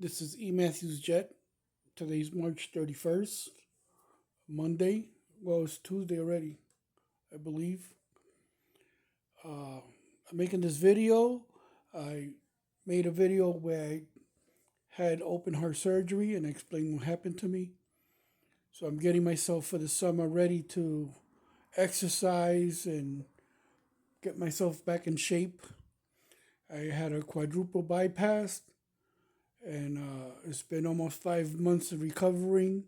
This is E. Matthews Jet. Today's March 31st, Monday. Well, it's Tuesday already, I believe. I'm making this video. I made a video where I had open heart surgery and I explained what happened to me. So I'm getting myself for the summer ready to exercise and get myself back in shape. I had a quadruple bypass and it's been almost 5 months of recovering.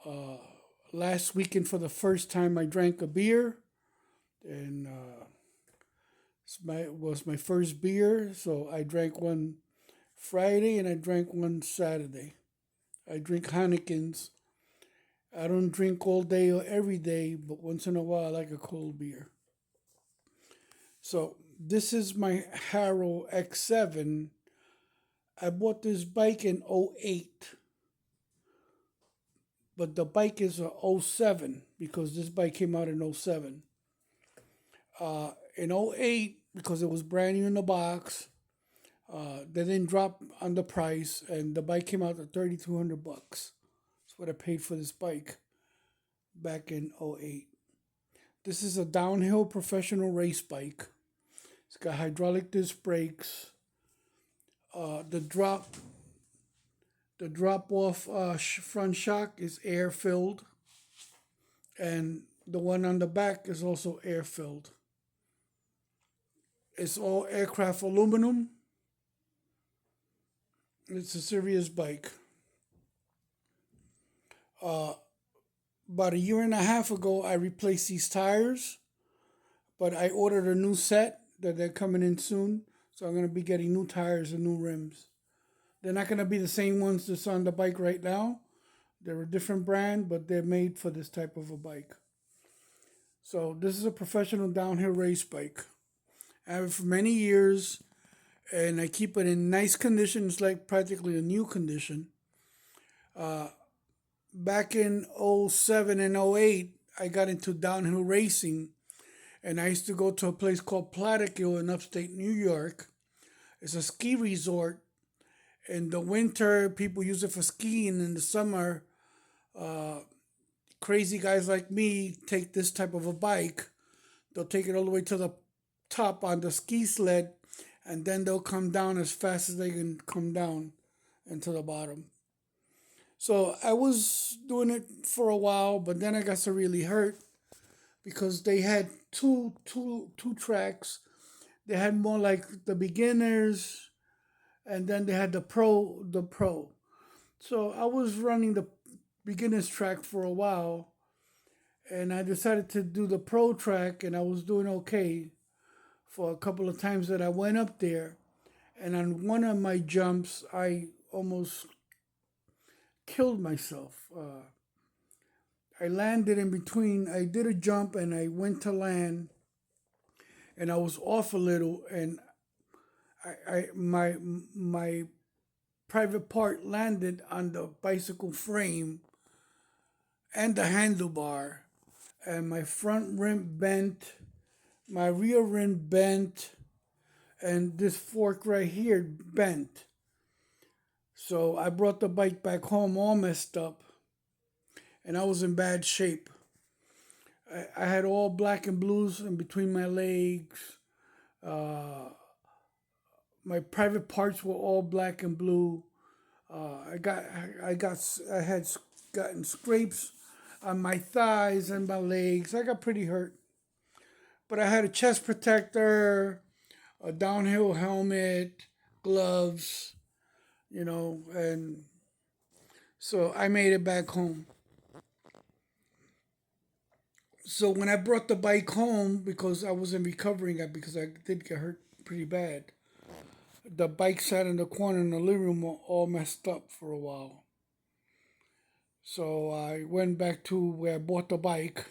Uh, Last weekend, for the first time, I drank a beer, and it was my first beer. So I drank one Friday and I drank one Saturday. I drink Heinekens. I don't drink all day or every day, but once in a while I like a cold beer. So this is my Harrow X7. I bought this bike in '08, but the bike is a '07 because this bike came out in '07. In '08, because it was brand new in the box, they didn't drop on the price, and the bike came out at $3,200. That's what I paid for this bike back in '08. This is a downhill professional race bike. It's got hydraulic disc brakes. Uh, the drop the drop off front shock is air filled, and the one on the back is also air filled. It's all aircraft aluminum. It's a serious bike. Uh, about a year and a half ago, I replaced these tires, but I ordered a new set that they're coming in soon. So I'm going to be getting new tires and new rims. They're not going to be the same ones that's on the bike right now. They're a different brand, but they're made for this type of a bike. So this is a professional downhill race bike. I have it for many years, and I keep it in nice condition. It's like practically a new condition. Back in '07 and '08, I got into downhill racing, and I used to go to a place called Plattekill in upstate New York. It's a ski resort. In the winter, people use it for skiing. In the summer, crazy guys like me take this type of a bike. They'll take it all the way to the top on the ski sled, and then they'll come down as fast as they can come down into the bottom. So I was doing it for a while, but then I got so really hurt because they had two tracks. They had more like the beginners, and then they had the pro. So I was running the beginners track for a while, and I decided to do the pro track, and I was doing okay for a couple of times that I went up there. And on one of my jumps, I almost killed myself. I landed in between. I did a jump and I went to land, and I was off a little, and my private part landed on the bicycle frame and the handlebar, and my front rim bent, my rear rim bent, and this fork right here bent. So I brought the bike back home all messed up, and I was in bad shape. I had all black and blues in between my legs. Uh, my private parts were all black and blue. I had gotten scrapes on my thighs and my legs. I got pretty hurt, but I had a chest protector, a downhill helmet, gloves, and so I made it back home. So when I brought the bike home, because I wasn't recovering it because I did get hurt pretty bad, the bike sat in the corner in the living room all messed up for a while. So I went back to where I bought the bike,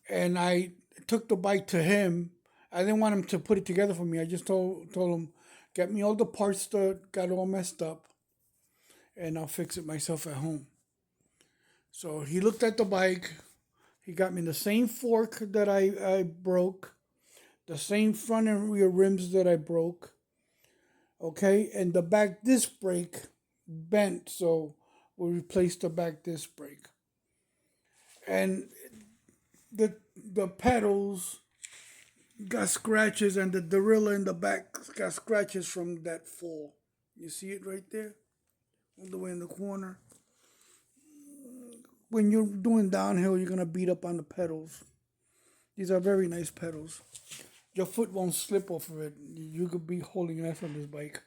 and I took the bike to him. I didn't want him to put it together for me. I just told him, get me all the parts that got all messed up, and I'll fix it myself at home. So he looked at the bike. He got me the same fork that I broke, the same front and rear rims that I broke. Okay, and the back disc brake bent, so we replaced the back disc brake. And the pedals got scratches, and the derailleur in the back got scratches from that fall. You see it right there, all the way in the corner. When you're doing downhill, you're gonna beat up on the pedals. These are very nice pedals. Your foot won't slip off of it. You could be holding an F on this bike.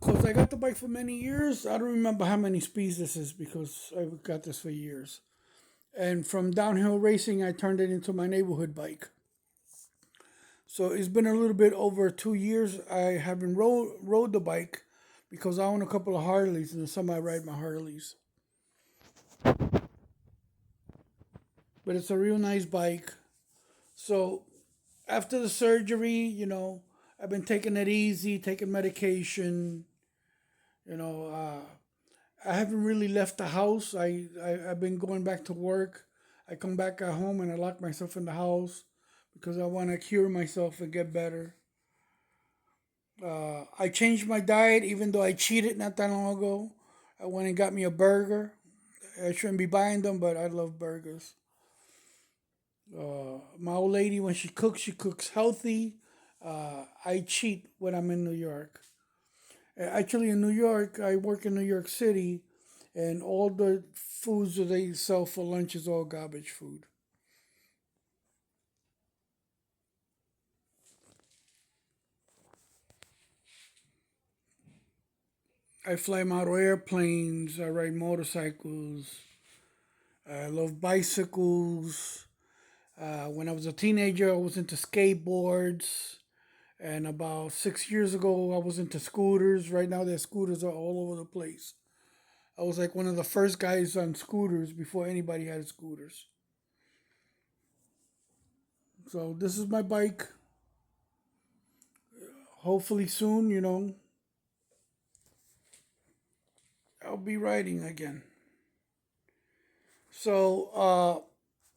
Cause I got the bike for many years. I don't remember how many speeds this is because I've got this for years. And from downhill racing, I turned it into my neighborhood bike. So it's been a little bit over 2 years. I haven't rode the bike because I own a couple of Harleys and some I ride my Harleys. But it's a real nice bike. So after the surgery, I've been taking it easy, taking medication. You know, I haven't really left the house. I've been going back to work. I come back at home and I lock myself in the house because I want to cure myself and get better. I changed my diet even though I cheated not that long ago. I went and got me a burger. I shouldn't be buying them, but I love burgers. My old lady, when she cooks healthy. I cheat when I'm in New York. Actually, in New York, I work in New York City, and all the foods that they sell for lunch is all garbage food. I fly model airplanes. I ride motorcycles. I love bicycles. When I was a teenager, I was into skateboards. And about 6 years ago, I was into scooters. Right now, their scooters are all over the place. I was like one of the first guys on scooters before anybody had scooters. So this is my bike. Hopefully soon, I'll be riding again. So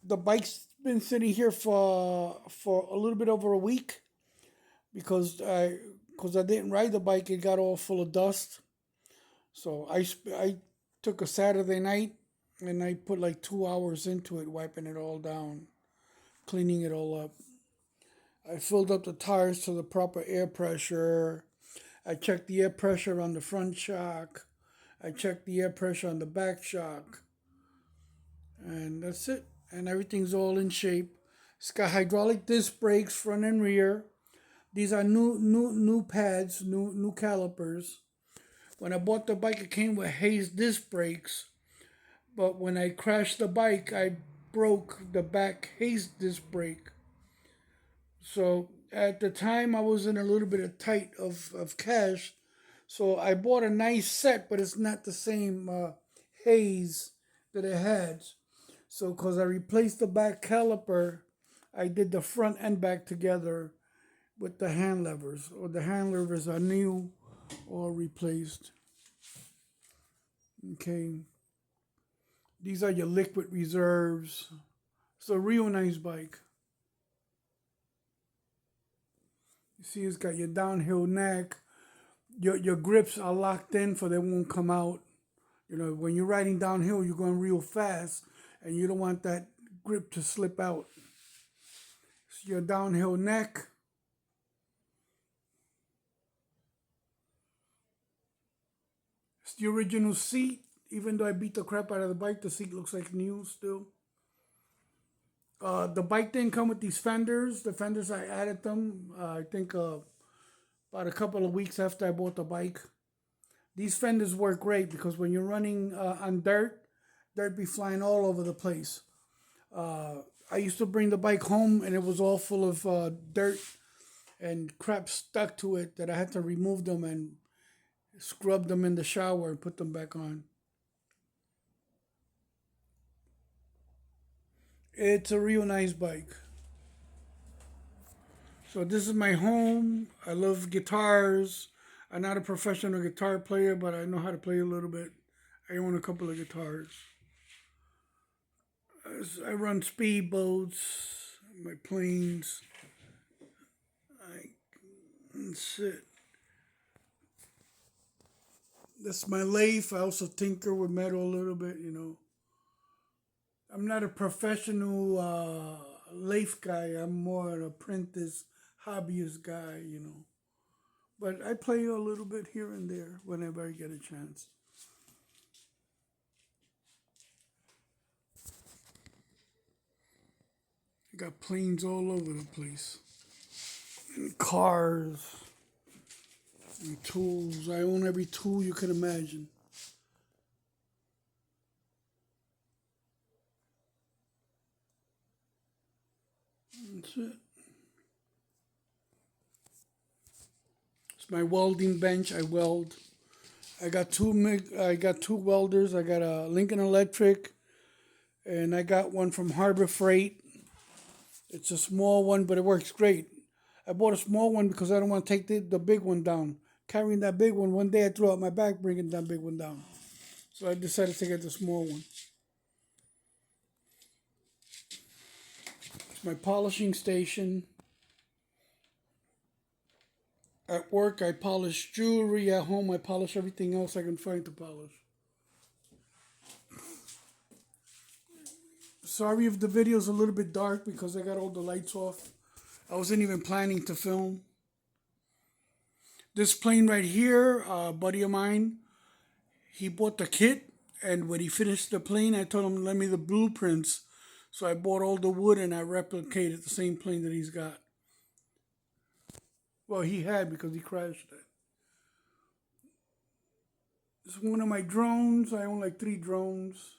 the bike's been sitting here for a little bit over a week because I didn't ride the bike. It got all full of dust. So I took a Saturday night and I put like 2 hours into it, wiping it all down, cleaning it all up. I filled up the tires to the proper air pressure. I checked the air pressure on the front shock. I checked the air pressure on the back shock. And that's it. And everything's all in shape. It's got hydraulic disc brakes front and rear. These are new pads, new calipers. When I bought the bike, it came with Hayes disc brakes. But when I crashed the bike, I broke the back Hayes disc brake. So at the time, I was in a little bit of tight of cash. So I bought a nice set, but it's not the same Hayes that it had. So because I replaced the back caliper, I did the front and back together with the hand levers, or the hand levers are new or replaced. Okay, these are your liquid reserves. It's a real nice bike. You see, it's got your downhill neck. Your grips are locked in, so they won't come out. When you're riding downhill, you're going real fast, and you don't want that grip to slip out. It's your downhill neck. It's the original seat. Even though I beat the crap out of the bike, the seat looks like new still. The bike didn't come with these fenders. The fenders, I added them, I think, about a couple of weeks after I bought the bike. These fenders work great because when you're running on dirt be flying all over the place. I used to bring the bike home and it was all full of dirt and crap stuck to it that I had to remove them and scrub them in the shower and put them back on. It's a real nice bike. So this is my home. I love guitars. I'm not a professional guitar player, but I know how to play a little bit. I own a couple of guitars. I run speedboats, my planes. I That's it. That's my lathe. I also tinker with metal a little bit, you know. I'm not a professional lathe guy. I'm more an apprentice, hobbyist guy, you know. But I play a little bit here and there whenever I get a chance. I got planes all over the place, and cars, and tools. I own every tool you could imagine. That's it. It's my welding bench. I weld. I got two welders. I got a Lincoln Electric, and I got one from Harbor Freight. It's a small one, but it works great. I bought a small one because I don't want to take the big one down. Carrying that big one day I threw out my back bringing that big one down. So I decided to get the small one. It's my polishing station. At work, I polish jewelry. At home, I polish everything else I can find to polish. Sorry if the video's a little bit dark because I got all the lights off. I wasn't even planning to film. This plane right here, a buddy of mine, he bought the kit, and when he finished the plane, I told him, let me the blueprints. So I bought all the wood and I replicated the same plane that he's got. Well, he had because he crashed it. It's one of my drones. I own like 3 drones.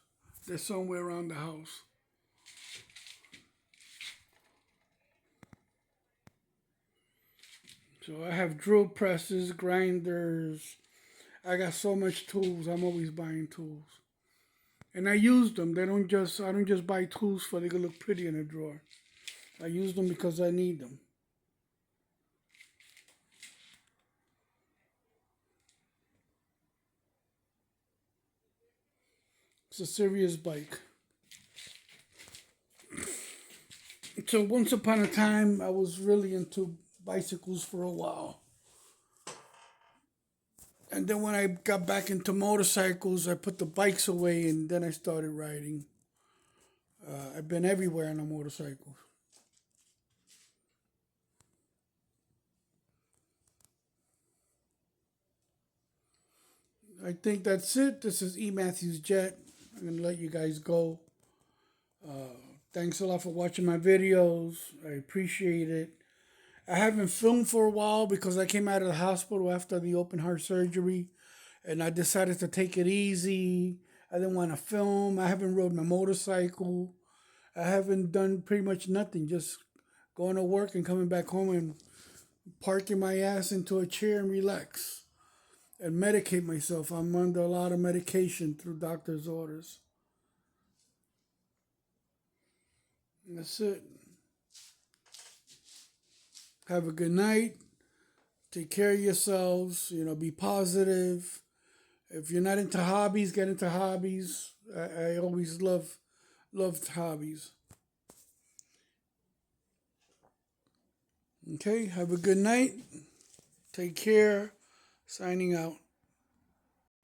They're somewhere around the house. So I have drill presses, grinders. I got so much tools. I'm always buying tools. And I use them. I don't just buy tools for they can look pretty in a drawer. I use them because I need them. It's a serious bike. So once upon a time, I was really into bicycles for a while. And then when I got back into motorcycles, I put the bikes away and then I started riding. I've been everywhere on a motorcycle. I think that's it. This is E. Matthews Jet. I'm going to let you guys go. Thanks a lot for watching my videos. I appreciate it. I haven't filmed for a while because I came out of the hospital after the open heart surgery and I decided to take it easy. I didn't want to film. I haven't rode my motorcycle. I haven't done pretty much nothing, just going to work and coming back home and parking my ass into a chair and relax and medicate myself. I'm under a lot of medication through doctor's orders. And that's it. Have a good night. Take care of yourselves. You know, be positive. If you're not into hobbies, get into hobbies. I always loved hobbies. Okay, have a good night. Take care. Signing out.